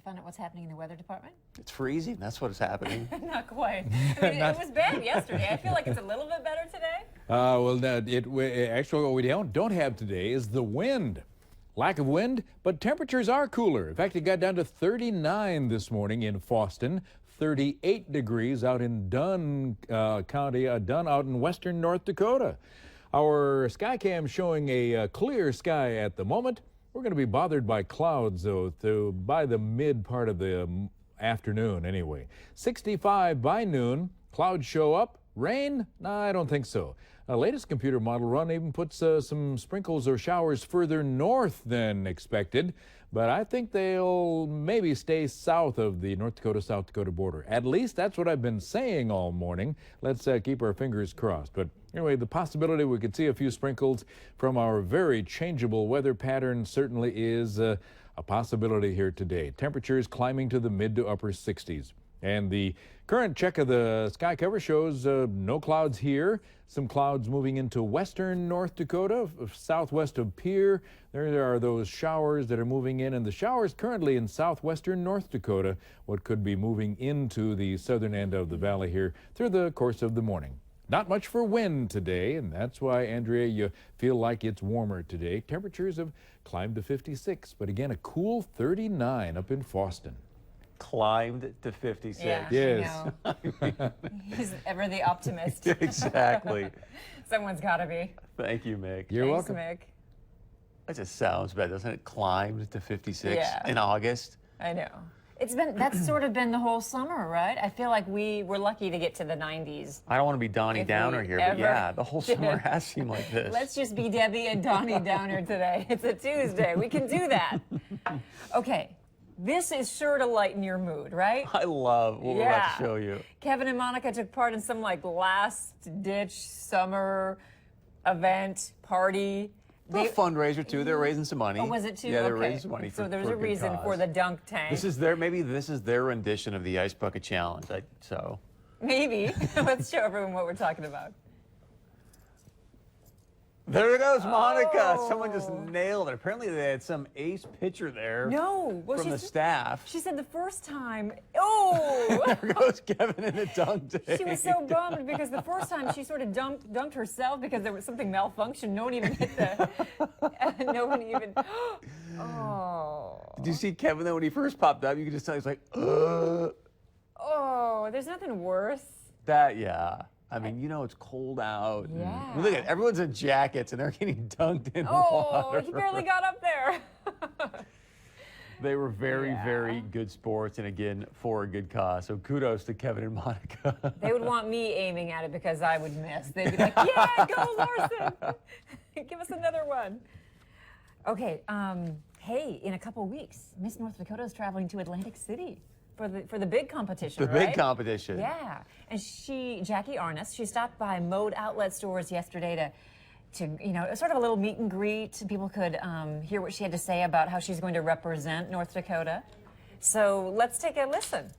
found out what's happening in the weather department? It's freezing. That's what's happening. Not quite. I mean, it was bad yesterday. I feel like it's a little bit better today. Actually, what we don't have today is the wind. Lack of wind, but temperatures are cooler. In fact, it got down to 39 this morning in Foston, 38 degrees out in Dunn County, Dunn out in western North Dakota. Our Skycam showing a clear sky at the moment. We're going to be bothered by clouds, though, by the mid part of the afternoon anyway. 65 by noon. Clouds show up. Rain? No, I don't think so. Latest computer model run even puts some sprinkles or showers further north than expected, but I think they'll maybe stay south of the North Dakota-South Dakota border. At least that's what I've been saying all morning. Let's keep our fingers crossed. But anyway, the possibility we could see a few sprinkles from our very changeable weather pattern certainly is a possibility here today. Temperatures climbing to the mid to upper 60s. And the current check of the sky cover shows no clouds here. Some clouds moving into western North Dakota, southwest of Pierre. There are those showers that are moving in, and the showers currently in southwestern North Dakota, what could be moving into the southern end of the valley here through the course of the morning. Not much for wind today, and that's why, Andrea, you feel like it's warmer today. Temperatures have climbed to 56, but again, a cool 39 up in Foston. Climbed to 56. Yeah, Yes. I know. He's ever the optimist. Exactly. Someone's got to be. Thank you, Mick. You're Thanks, welcome. Mick. That just sounds bad, doesn't it? Climbed to 56 Yeah. in August. I know. That's sort of been the whole summer, right? I feel like we were lucky to get to the 90s. I don't want to be Donnie If Downer we here, but ever yeah, the whole summer did. has seemed like this. Let's just be Debbie and Donnie Downer today. It's a Tuesday. We can do that. Okay. This is sure to lighten your mood, right? I love what we're about to show you. Kevin and Monica took part in some like last-ditch summer event party. A fundraiser too. They're raising some money. Oh, was it too? Yeah, they're Okay. raising some money. So for there's a a good reason cause. for the dunk tank. This is their rendition of the Ice Bucket Challenge. Maybe. Let's show everyone what we're talking about. There goes Monica. Oh. Someone just nailed it. Apparently they had some ace pitcher there. No. Well, from the staff. She said the first time. Oh. There goes Kevin in the dunk tank. She was so bummed because the first time she sort of dunked herself because there was something malfunctioned. No one even hit the. No one even. Oh. Did you see Kevin though when he first popped up? You could just tell he's like, Oh, there's nothing worse. that, yeah. I mean, you know it's cold out. and- Yeah. Look at everyone's in jackets and they're getting dunked in Oh, water. he barely got up there. They were very, Yeah. very good sports and again, for a good cause. So kudos to Kevin and Monica. They would want me aiming at it because I would miss. They'd be like, yeah, go Larson. Give us another one. Okay, hey, in a couple weeks, Miss North Dakota is traveling to Atlantic City for the big competition, The right? big competition. Yeah, and Jackie Arness, she stopped by Mode Outlet Stores yesterday to sort of a little meet and greet. People could hear what she had to say about how she's going to represent North Dakota. So let's take a listen.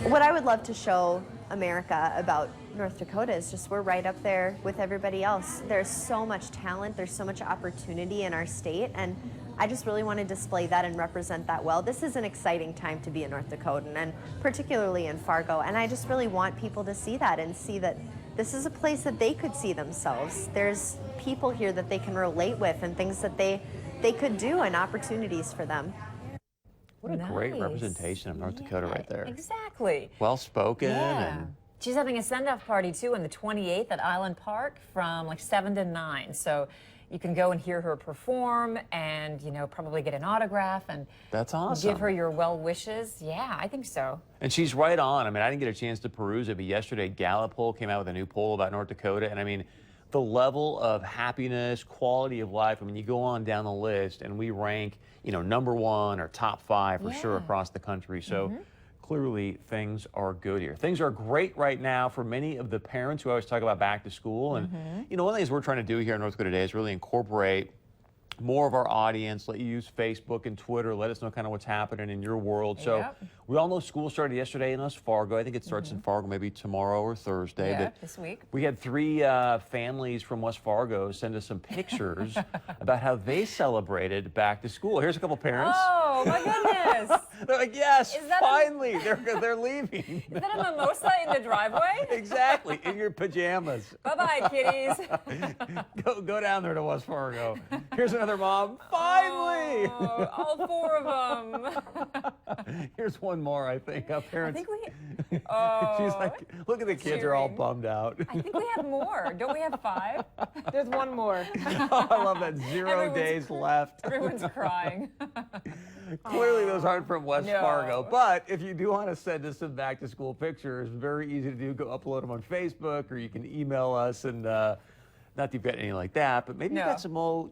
What I would love to show America about North Dakota is just we're right up there with everybody else. There's so much talent, there's so much opportunity in our state, and I just really want to display that and represent that well. This is an exciting time to be a North Dakotan, and particularly in Fargo, and I just really want people to see that and see that this is a place that they could see themselves. There's people here that they can relate with and things that they could do and opportunities for them. What a great Nice. representation of North Dakota right there. Exactly. Well spoken. Yeah. And She's having a send-off party too on the 28th at Island Park from like 7 to 9. So you can go and hear her perform and, probably get an autograph and that's awesome. give her your well wishes. Yeah, I think so. And she's right on. I mean, I didn't get a chance to peruse it, but yesterday Gallup poll came out with a new poll about North Dakota. And I mean, the level of happiness, quality of life, I mean, you go on down the list and we rank, number one or top 5 for sure across the country. So clearly things are good here. Things are great right now for many of the parents who always talk about back to school. And, one of the things we're trying to do here in North Dakota today is really incorporate more of our audience, let you use Facebook and Twitter, let us know kind of what's happening in your world. So Yep. we all know school started yesterday in West Fargo. I think it starts in Fargo maybe tomorrow or Thursday. Yeah, But this week. we had 3 families from West Fargo send us some pictures about how they celebrated back to school. Here's a couple parents. Oh my goodness! They're like, yes, Is that a- finally, they're leaving. Is that a mimosa in the driveway? Exactly, in your pajamas. Bye-bye, kitties. Go down there to West Fargo. Here's another mom. Finally! Oh, all 4 of them. Here's one more, I think. I Parents. think we. Oh. She's like, look at the kids are all cheering. bummed out. I think we have more. Don't we have 5? There's one more. Oh, I love that. 0 Everyone's days left. Everyone's crying. Clearly, those aren't from West No. Fargo. But if you do want to send us some back to school pictures, very easy to do. Go upload them on Facebook, or you can email us. And not that you've got any like that, but maybe No. you got some old,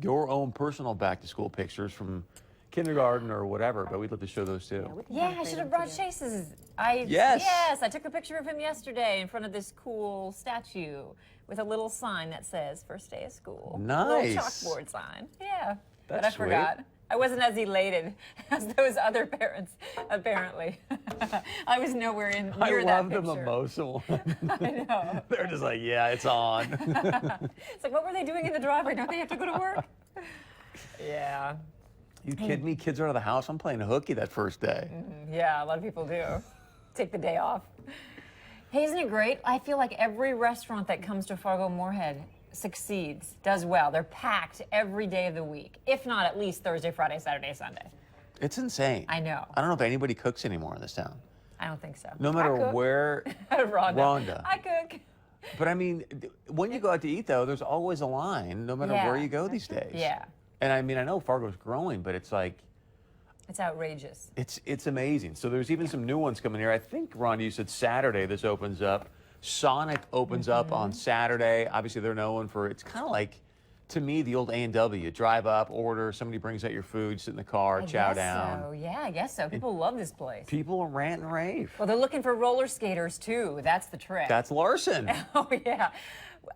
your own personal back to school pictures from kindergarten or whatever. But we'd love to show those too. Yeah, I should have brought Chase's. Yes. Yes, I took a picture of him yesterday in front of this cool statue with a little sign that says "First day of school." A little Nice. chalkboard sign. Yeah. But That's I forgot. sweet. I wasn't as elated as those other parents, apparently. I was nowhere in I near that love the picture. mimosa one. I know. They're just like, yeah, it's on. It's like, what were they doing in the driveway? Don't they have to go to work? Yeah. You kidding me? Kids are out of the house. I'm playing hooky that first day. Yeah, a lot of people do. Take the day off. Hey, isn't it great? I feel like every restaurant that comes to Fargo Moorhead succeeds, does well. They're packed every day of the week, if not at least Thursday, Friday, Saturday, Sunday. It's insane. I know. I don't know if anybody cooks anymore in this town. I don't think so. No matter cook. where. Rhonda. I cook. But I mean, when you go out to eat, though, there's always a line, no matter where Yeah, you go these days. Yeah, And I mean, I know Fargo's growing, but it's like, it's outrageous. it's amazing. So there's even some new ones coming here. I think, Ron, you said Saturday this opens up. Sonic opens up on Saturday. Obviously, they're known for, it's kind of like, to me, the old A&W. Drive up, order, somebody brings out your food, sit in the car, I chow guess down. So. Yeah, I guess so. People love this place. People rant and rave. Well, they're looking for roller skaters too. That's the trick. That's Larson. Oh yeah.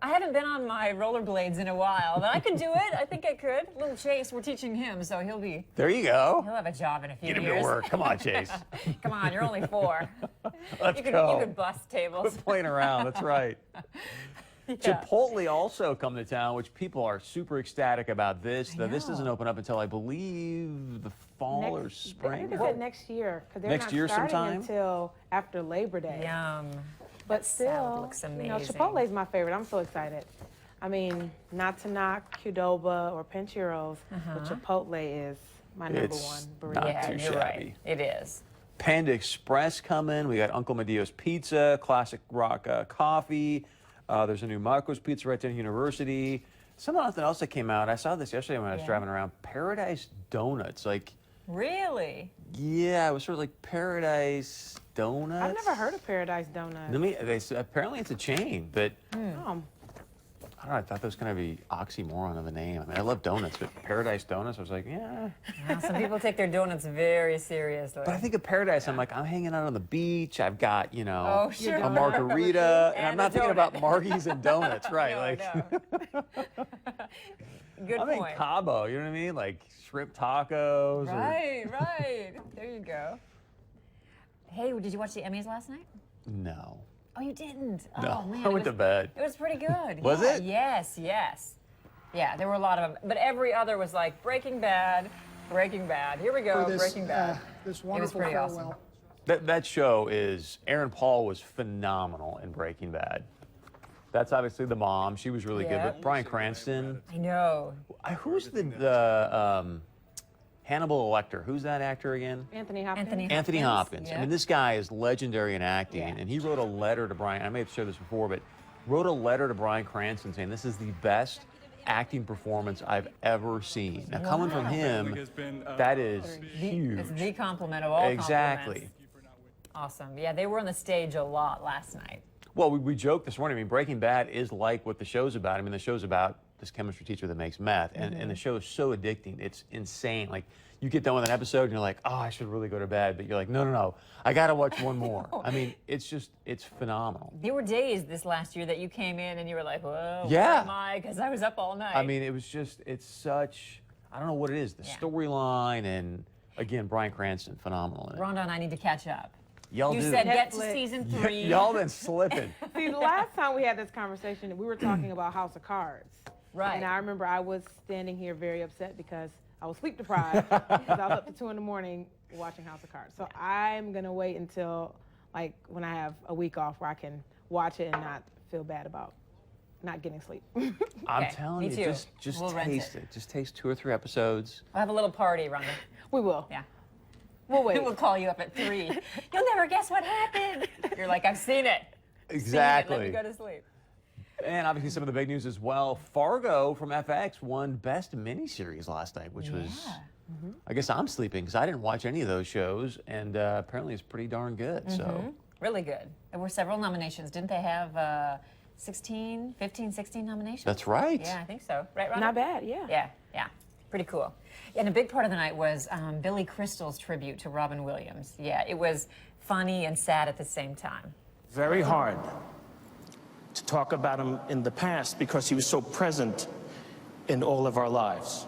I haven't been on my rollerblades in a while, but I could do it. I think I could. Little Chase, we're teaching him, so he'll There you go. have a job in a few Get him years. to work. Come on, Chase. Come on, you're only 4. Let's You could go. bust tables. Quit playing around. That's right. Yeah. Chipotle also come to town, which people are super ecstatic about this. I This doesn't know. open up until I believe the fall or I spring. think they said next year because they're Next not year starting sometime? until after Labor Day. Yum. But salad still, looks you know, amazing. Chipotle is my favorite. I'm so excited. I mean, not to knock Qdoba or Pancheros, but Chipotle is my number It's one burrito. not Yeah, too you're shabby. right. It is. Panda Express coming. We got Uncle Medio's Pizza, Classic Rock Coffee. There's a new Marco's Pizza right down at University. Something else that came out. I saw this yesterday when I was Yeah. driving around. Paradise Donuts. Like, Really? yeah, it was sort of like Paradise Donuts. I've never heard of Paradise Donuts. Apparently it's a chain, but Oh, I don't know. I thought that was going to be oxymoron of a name. I mean, I love donuts, but Paradise Donuts, I was like, yeah. Well, some people take their donuts very seriously. But I think of Paradise, I'm like, I'm hanging out on the beach. I've got, Oh, sure. a margarita, and I'm And a not thinking about donut. margis and donuts, right? No, like, no. Good I'm in point. Cabo, you know what I mean? Like shrimp tacos. Or, Right. There you go. Hey, did you watch the Emmys last night? no. Oh, you didn't? No, Oh, man. I went to bed. It was pretty good. Was Yeah, it? Yes, yes. Yeah, there were a lot of them. But every other was like Breaking Bad, Breaking Bad. Here we go, for this, Breaking Bad. this It was wonderful pretty farewell. awesome. That show is, Aaron Paul was phenomenal in Breaking Bad. That's obviously the mom. She was really good. Yeah. But Bryan Cranston, I know. who's the Hannibal Lecter? Who's that actor again? Anthony Hopkins. Anthony Hopkins. I Yeah. mean, this guy is legendary in acting, Yeah. and he wrote a letter to Bryan. I may have shared this before, but wrote a letter to Bryan Cranston saying this is the best acting performance I've ever seen. Now, coming from him, that is huge. It's the compliment of all Exactly. compliments. Awesome. Yeah, they were on the stage a lot last night. Well, we joked this morning. I mean, Breaking Bad is like what the show's about. I mean, the show's about this chemistry teacher that makes meth, and the show is so addicting. It's insane. Like, you get done with an episode and you're like, oh, I should really go to bed, but you're like, no, I gotta watch one more. I mean, it's phenomenal. There were days this last year that you came in and you were like, whoa, Yeah. where am I? Because I was up all night. I mean, it's such, I don't know what it is, the storyline, and again, Bryan Cranston, phenomenal in it. Rhonda and I need to catch up. Y'all You do. said get to Netflix. season 3. Y'all been slipping. See, the last time we had this conversation, we were talking about House of Cards. Right. And I remember I was standing here very upset because I was sleep deprived because I was up to 2 in the morning watching House of Cards. So I'm going to wait until, like, when I have a week off where I can watch it and not feel bad about not getting sleep. I'm Okay, telling me you, too. just We'll rent taste it. it. Just taste 2 or 3 episodes. We'll have a little party, Rhonda. We will. Yeah. We'll wait. We'll call you up at 3. You'll never guess what happened. You're like, I've seen it. Exactly. Seen it. Let me go to sleep. And obviously some of the big news as well. Fargo from FX won Best Miniseries last night, which was, I guess I'm sleeping because I didn't watch any of those shows, and apparently it's pretty darn good. So Really good. There were several nominations. Didn't they have 16 nominations? that's right. Yeah, I think so. Right, Rhonda? Not bad, yeah. Yeah. Pretty cool. And a big part of the night was Billy Crystal's tribute to Robin Williams. Yeah, it was funny and sad at the same time. Very hard to talk about him in the past because he was so present in all of our lives.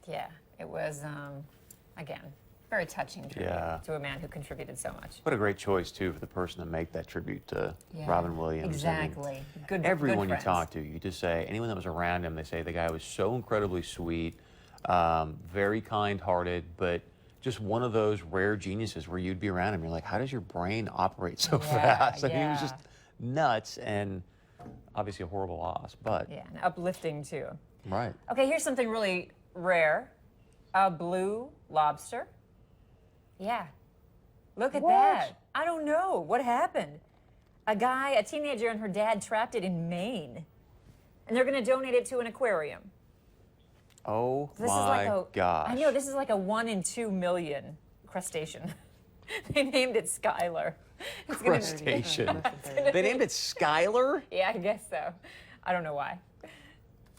Yeah, it was, again, very touching tribute to a man who contributed so much. What a great choice, too, for the person to make that tribute to Robin Williams. Exactly. I mean, Good everyone good you friends. talk to, you just say, anyone that was around him, they say the guy was so incredibly sweet, very kind-hearted, but just one of those rare geniuses where you'd be around him, you're like, how does your brain operate so fast? I mean, he was just nuts, and obviously a horrible loss, but Yeah, and uplifting too. right. Okay, here's something really rare. A blue lobster. Yeah. Look at that. I don't know. What happened? A teenager and her dad trapped it in Maine. And they're going to donate it to an aquarium. Oh This my is like gosh. I know, this is like a 1 in 2 million crustacean. They named it Skylar. It's gonna- Crustacean. They named it Skylar? Yeah, I guess so. I don't know why.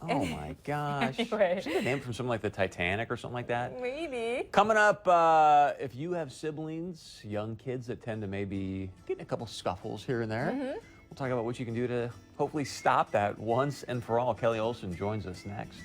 Oh my gosh. Anyway. Isn't it named from something like the Titanic or something like that? Maybe. Coming up, if you have siblings, young kids that tend to maybe get in a couple scuffles here and there, we'll talk about what you can do to hopefully stop that once and for all. Kelly Olson joins us next.